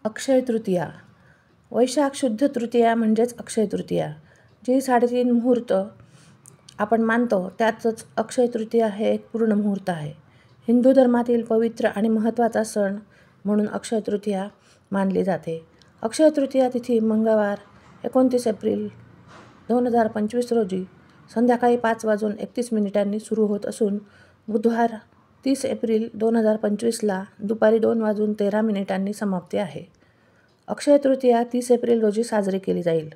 अक्षय तृतीया. वैशाख शुद्ध तृतीया म्हणजेच अक्षय तृतीया. जी 3.5 मुहूर्त आपण मानतो त्यातच अक्षय तृतीया हे एक पूर्ण मुहूर्त आहे. हिंदू धर्मातील पवित्र आणि महत्त्वाचा सण म्हणून अक्षय तृतीया मानली जाते. अक्षय तृतीया तिथी मंगळवार 29 एप्रिल 2025 रोजी संध्याकाळी 5:31 सुरू होत असून बुधवार 30 एप्रिल 2025ला दुपारी 2:13 समाप्ती आहे. अक्षय तृतीया 30 एप्रिल रोजी साजरी केली जाईल.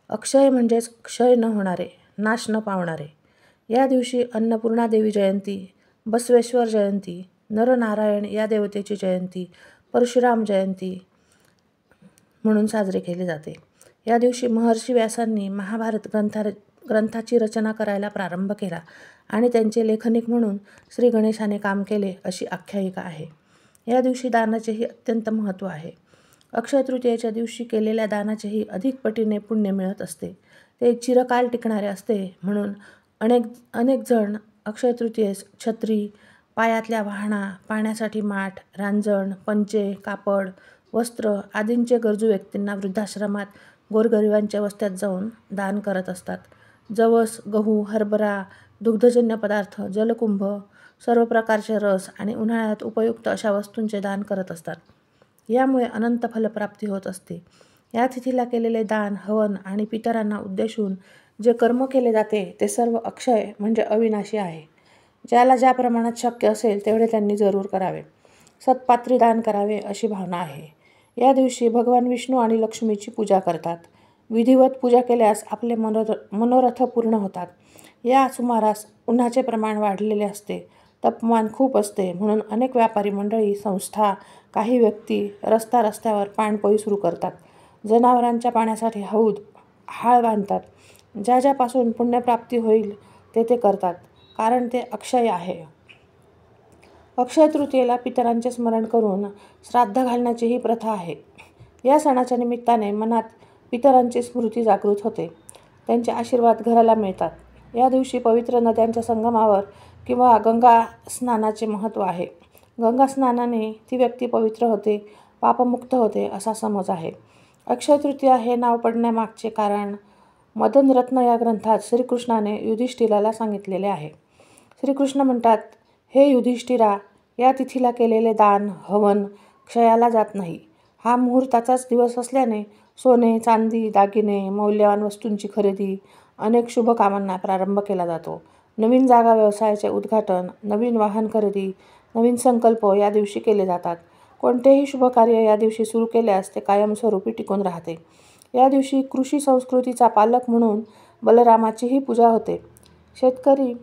अक्षय म्हणजेच क्षय न होणारे, नाश न पावणारे. या दिवशी अन्नपूर्णा देवी जयंती, बसवेश्वर जयंती, नरनारायण या देवतेची जयंती, परशुराम जयंती म्हणून साजरी केली जाते. या दिवशी महर्षी व्यासांनी महाभारत ग्रंथाची रचना करायला प्रारंभ केला आणि त्यांचे लेखनिक म्हणून श्री गणेशाने काम केले अशी आख्यायिका आहे. या दिवशी दानाचेही अत्यंत महत्त्व आहे. अक्षय तृतीयेच्या दिवशी केलेल्या दानाचेही अधिक पटीने पुण्य मिळत असते. ते चिरकाल टिकणारे असते म्हणून अनेक जण अक्षय तृतीयेस छत्री, पायातल्या वाहना, पाण्यासाठी माठ, रांजण, पंचे, कापड, वस्त्र आदींचे गरजू व्यक्तींना वृद्धाश्रमात गोरगरिबांच्या वस्त्यात जाऊन दान करत असतात. जवस, गहू, हरभरा, दुग्धजन्य पदार्थ, जलकुंभ, सर्व प्रकारचे रस आणि उन्हाळ्यात उपयुक्त अशा वस्तूंचे दान करत असतात. यामुळे अनंत फलप्राप्ती होत असते. या तिथीला केलेले दान, हवन आणि पितरांना उद्देशून जे कर्म केले जाते ते सर्व अक्षय म्हणजे अविनाशी आहे. ज्याला ज्या प्रमाणात शक्य असेल तेवढे त्यांनी जरूर करावे. सत्पात्री दान करावे अशी भावना आहे. या दिवशी भगवान विष्णू आणि लक्ष्मीची पूजा करतात. विधिवत पूजा केल्यास आपले मनोरथ पूर्ण होतात. या सुमारास उन्हाचे प्रमाण वाढलेले असते. तापमान खूप असते म्हणून अनेक व्यापारी मंडळी, संस्था, काही व्यक्ती रस्त्यावर पाणपोई सुरू करतात. जनावरांच्या पाण्यासाठी हौद, हाळ बांधतात. ज्यापासून पुण्यप्राप्ती होईल ते करतात, कारण ते अक्षय आहे. अक्षय तृतीयेला पितरांचे स्मरण करून श्राद्ध घालण्याची ही प्रथा आहे. या सणाच्या निमित्ताने मनात पितरांची स्मृती जागृत होते. त्यांचे आशीर्वाद घराला मिळतात. या दिवशी पवित्र नद्यांच्या संगमावर किंवा गंगा स्नानाचे महत्त्व आहे. गंगा स्नानाने ती व्यक्ती पवित्र होते, पापमुक्त होते असा समज आहे. अक्षय तृतीया हे नाव पडण्यामागचे कारण मदनरत्न या ग्रंथात श्रीकृष्णाने युधिष्ठिराला सांगितलेले आहे. श्रीकृष्ण म्हणतात, हे युधिष्ठिरा, या तिथीला केलेले दान, हवन क्षयाला जात नाही. हा मुहूर्ताचाच दिवस असल्याने सोने, चांदी, दागिने, मौल्यवान वस्तूंची खरेदी, अनेक शुभ कामांना प्रारंभ केला जातो. नवीन जागा व्यवसायाचे उद्घाटन, नवीन वाहन खरेदी, नवीन संकल्प या दिवशी केले जातात. कोणतेही शुभ कार्य या दिवशी सुरू केल्यास ते कायमस्वरूपी टिकून राहते. या दिवशी कृषी संस्कृतीचा पालक म्हणून बलरामाचीही पूजा होते. शेतकरी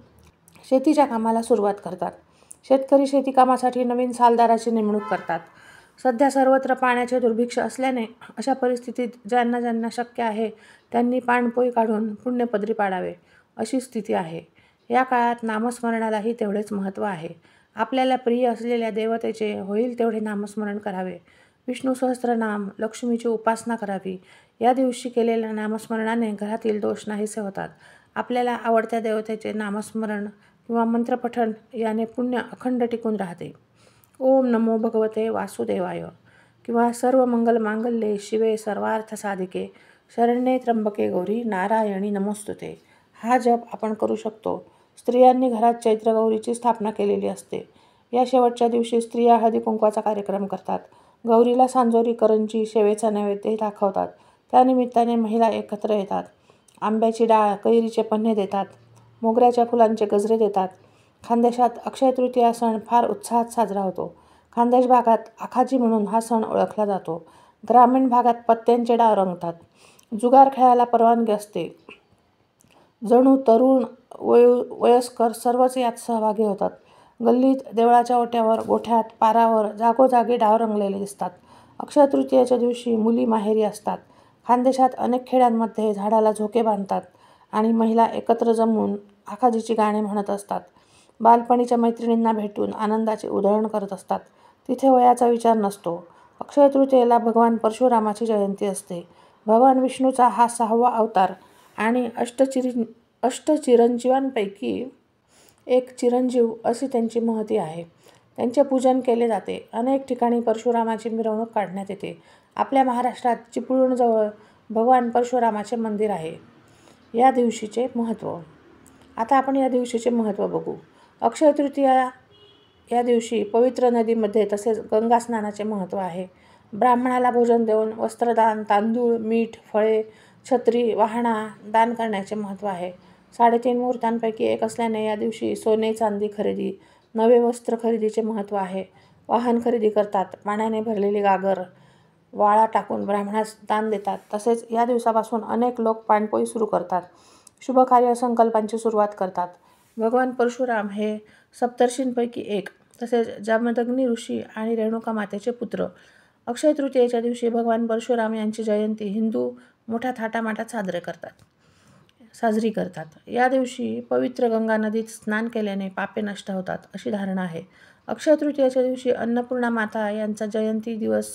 शेतीच्या कामाला सुरुवात करतात. शेतकरी शेतीकामासाठी नवीन सालदाराची नेमणूक करतात. सध्या सर्वत्र पाण्याचे दुर्भिक्ष असल्याने अशा परिस्थितीत ज्यांना शक्य आहे त्यांनी पाणपोई काढून पुण्यपदरी पाडावे अशी स्थिती आहे. या काळात नामस्मरणालाही तेवढेच महत्त्व आहे. आपल्याला प्रिय असलेल्या देवतेचे होईल तेवढे नामस्मरण करावे. विष्णू सहस्त्रनाम, लक्ष्मीची उपासना करावी. या दिवशी केलेल्या नामस्मरणाने घरातील दोष नाहीसे होतात. आपल्याला आवडत्या देवतेचे नामस्मरण किंवा मंत्रपठण याने पुण्य अखंड टिकून राहते. ओम नमो भगवते वासुदेवाय किंवा सर्व मंगल मांगल्ये शिवे सर्वार्थ साधिके शरण्ये त्र्यंबके गौरी नारायणी नमोस्तुते हा जप आपण करू शकतो. स्त्रियांनी घरात चैत्रगौरीची स्थापना केलेली असते. या शेवटच्या दिवशी स्त्रिया हळदी कुंकवाचा कार्यक्रम करतात. गौरीला सांजोरी, करंजी, शेवेचा नैवेद्य दाखवतात. त्यानिमित्ताने महिला एकत्र येतात. आंब्याची डाळ, कैरीचे पन्हे देतात. मोगऱ्याच्या फुलांचे गजरे देतात. खानदेशात अक्षय तृतीया सण फार उत्साहात साजरा होतो. खानदेश भागात आखाजी म्हणून हा सण ओळखला जातो. ग्रामीण भागात पत्त्यांचे डाव रंगतात. जुगार खेळायला परवानगी असते. जणू तरुण वयस्कर सर्वच यात सहभागी होतात. गल्लीत, देवळाच्या ओट्यावर, गोठ्यात, पारावर जागोजागी डाव रंगलेले दिसतात. अक्षय तृतीयेच्या दिवशी मुली माहेरी असतात. खानदेशात अनेक खेड्यांमध्ये झाडाला झोके बांधतात आणि महिला एकत्र जमून आखाजीची गाणी म्हणत असतात. बालपणीच्या मैत्रिणींना भेटून आनंदाची उधळण करत असतात. तिथे वयाचा विचार नसतो. अक्षय तृतीयेला भगवान परशुरामाची जयंती असते. भगवान विष्णूचा हा 6वा अवतार आणि अष्टचिरंजीवांपैकी एक चिरंजीव अशी त्यांची महती आहे. त्यांचे पूजन केले जाते. अनेक ठिकाणी परशुरामाची मिरवणूक काढण्यात येते. आपल्या महाराष्ट्रात चिपळूणजवळ भगवान परशुरामाचे मंदिर आहे. या दिवशीचे महत्त्व. आता आपण या दिवशीचे महत्त्व बघू. अक्षय तृतीया या दिवशी पवित्र नदीमध्ये तसेच गंगा स्नानाचे महत्त्व आहे. ब्राह्मणाला भोजन देऊन वस्त्रदान, तांदूळ, मीठ, फळे, छत्री, वाहना दान करण्याचे महत्त्व आहे. 3.5 मुहूर्तांपैकी एक असल्याने या दिवशी सोने चांदी खरेदी, नवे वस्त्र खरेदीचे महत्त्व आहे. वाहन खरेदी करतात. पाण्याने भरलेली गागर वाळा टाकून ब्राह्मणास दान देतात. तसेच या दिवसापासून अनेक लोक पाणपोई सुरू करतात. शुभकार्य संकल्पांची सुरुवात करतात. भगवान परशुराम हे सप्तर्षींपैकी एक, तसेच जामदग्नी ऋषी आणि रेणुका मातेचे पुत्र. अक्षय तृतीयेच्या दिवशी भगवान परशुराम यांची जयंती हिंदू मोठ्या थाटामाटात साजरी करतात. या दिवशी पवित्र गंगा नदीत स्नान केल्याने पापे नष्ट होतात अशी धारणा आहे. अक्षय तृतीयेच्या दिवशी अन्नपूर्णा माता यांचा जयंती दिवस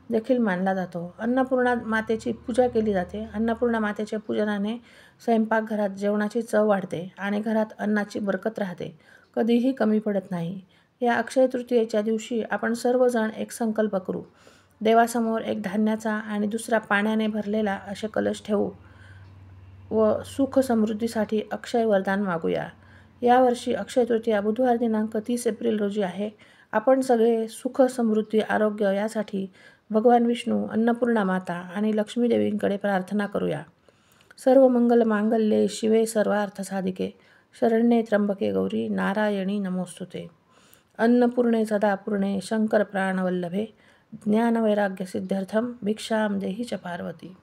देखील मानला जातो. अन्नपूर्णा मातेची पूजा केली जाते. अन्नपूर्णा मातेच्या पूजनाने स्वयंपाकघरात जेवणाची चव वाढते आणि घरात अन्नाची बरकत राहते, कधीही कमी पडत नाही. या अक्षय तृतीयेच्या दिवशी आपण सर्वजण एक संकल्प करू. देवासमोर एक धान्याचा आणि दुसरा पाण्याने भरलेला असे कलश ठेवू व सुख समृद्धीसाठी अक्षय वरदान मागूया. यावर्षी अक्षय तृतीया बुधवार दिनांक 30 एप्रिल रोजी आहे. आपण सगळे सुख, समृद्धी, आरोग्य यासाठी भगवान विष्णू, अन्नपूर्णा माता आणि लक्ष्मी देवींकडे प्रार्थना करूया. सर्व मंगल मांगल्ये शिवे सर्वार्थ साधिके शरण्ये त्र्यंबके गौरी नारायणी नमोस्तुते. अन्नपूर्णे सदापूर्णे शंकर प्राणवल्लभे ज्ञानवैराग्य सिद्ध्यर्थम भिक्षाम देहि च पार्वती.